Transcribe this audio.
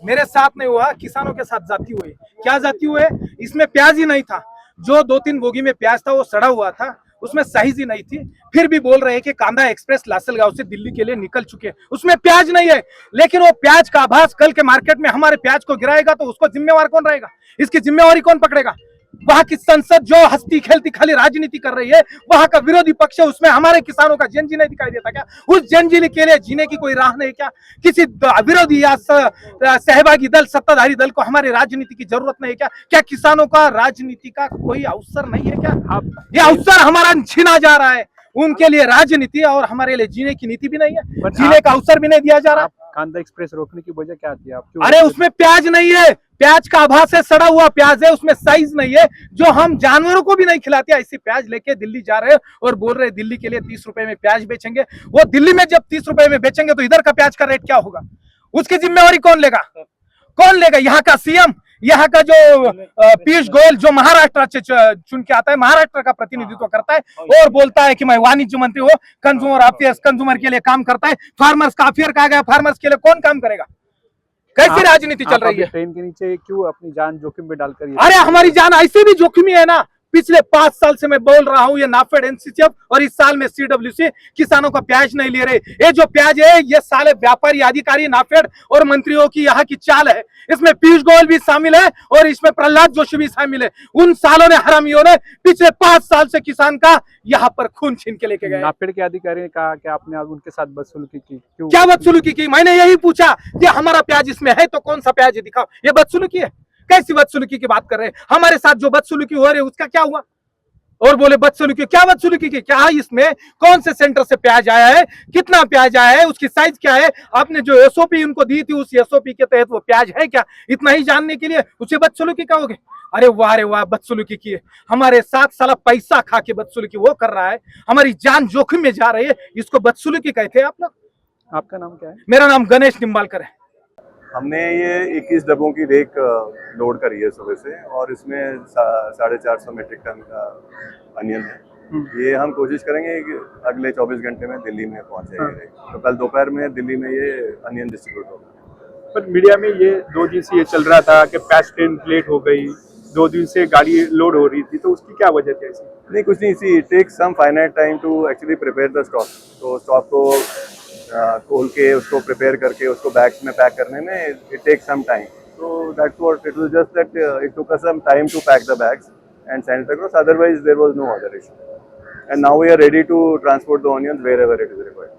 मेरे साथ नहीं हुआ, किसानों के साथ जाती हुई। क्या जाती हुई? इसमें प्याज ही नहीं था, जो 2-3 बोगी में प्याज था वो सड़ा हुआ था, उसमें साइज ही नहीं थी। फिर भी बोल रहे हैं कि कांदा एक्सप्रेस लासलगांव से दिल्ली के लिए निकल चुके हैं, उसमें प्याज नहीं है। लेकिन वो प्याज का आभास कल के मार्केट में हमारे प्याज को गिराएगा तो उसको जिम्मेवार कौन रहेगा? इसकी जिम्मेवारी कौन पकड़ेगा? वहां की संसद जो हंसती खेलती खाली राजनीति कर रही है, वहां का विरोधी पक्ष है, उसमें हमारे किसानों का जन जी नहीं दिखाई देता क्या? उस जन जी के लिए जीने की कोई राह नहीं क्या? किसी विरोधी या सहभागी दल, सत्ताधारी दल को हमारे राजनीति की जरूरत नहीं है क्या? क्या किसानों का राजनीति का कोई अवसर नहीं है क्या? ये अवसर हमारा छीना जा रहा है। उनके लिए राजनीति और हमारे लिए जीने की नीति भी नहीं है, जीने का अवसर भी नहीं दिया जा रहा। कांदा एक्सप्रेस रोकने की वजह क्या थी? आप अरे उसमें प्याज नहीं है, प्याज का आभास है, सड़ा हुआ प्याज है, उसमें साइज नहीं है, जो हम जानवरों को भी नहीं खिलाते। ऐसी प्याज लेके दिल्ली जा रहे हैं और बोल रहे हैं दिल्ली के लिए 30 रुपए में प्याज बेचेंगे। वो दिल्ली में जब 30 रुपए में बेचेंगे तो इधर का प्याज का रेट क्या होगा? उसकी जिम्मेवारी कौन लेगा? कौन लेगा? यहाँ का सीएम, यहाँ का जो पीयूष गोयल जो महाराष्ट्र से चुन के आता है, महाराष्ट्र का प्रतिनिधित्व करता है और बोलता है कि मैं वाणिज्य मंत्री हूँ, कंज्यूमर अफेयर्स, कंज्यूमर के लिए काम करता है। फार्मर्स का अफेयर कहा गया, फार्मर्स के लिए कौन काम करेगा? कैसी राजनीति चल रही है? ट्रेन के नीचे क्यों अपनी जान जोखिम में डालकर? अरे हमारी जान ऐसे भी जोखिम है ना। पिछले 5 साल से मैं बोल रहा हूं, ये नाफेड, एनसीसीएफ और इस साल में सीडब्ल्यूसी किसानों का प्याज नहीं ले रहे। ये जो प्याज है ये साले व्यापारी, अधिकारी, नाफेड और मंत्रियों की यहाँ की चाल है। इसमें पीयूष गोयल भी शामिल है और इसमें प्रहलाद जोशी भी शामिल है। उन सालों ने, हरामियों ने पिछले 5 साल से किसान का यहाँ पर खून छीन के लेके गए। नाफेड के अधिकारी ने कहा कि आपने उनके साथ बदसलूकी की। क्यों? क्या बदसलूकी की? मैंने यही पूछा कि हमारा प्याज इसमें है तो कौन सा प्याज है, दिखाओ। ये बदसलूकी है? कैसी बदसलूकी की बात कर रहे हैं? हमारे साथ जो बदसलूकी हो रही है उसका क्या हुआ? और बोले बदसलूकी। क्या बदसलूकी की? क्या इसमें कौन से सेंटर से प्याज आया है, कितना प्याज आया है, उसकी साइज क्या है? आपने जो एसओपी उनको दी थी उस एसओपी के तहत वो प्याज है क्या? इतना ही जानने के लिए उसे बदसलूकी कहोगे? अरे वाह बदसलूकी की है। हमारे साथ साला पैसा खा के बदसलूकी वो कर रहा है, हमारी जान जोखिम में जा रही है, इसको बदसलूकी कहते हैं आप लोग। आपका नाम क्या है? मेरा नाम गणेश निम्बालकर है। हमने ये 21 डब्बों की रेक लोड करी है सुबह से और इसमें 450 मेट्रिक टन का अनियन है। ये हम कोशिश करेंगे कि अगले 24 घंटे में दिल्ली में पहुंचे। तो कल दोपहर में दिल्ली में ये अनियन डिस्ट्रीब्यूट होगा। पर मीडिया में ये 2 दिन से ये चल रहा था कि प्याज ट्रेन लेट हो गई, 2 दिन से गाड़ी लोड हो रही थी, तो उसकी क्या वजह थी ऐसी? नहीं, कुछ नहीं, see it takes some finite time to actually prepare the stock. तो स्टॉक को खोल के उसको प्रिपेयर करके उसको बैग्स में पैक करने में it takes some time. So that's what it was, just that it took us some time to pack the bags and send it across. Otherwise, there was no other issue. And now we are ready to transport the onions wherever it is required.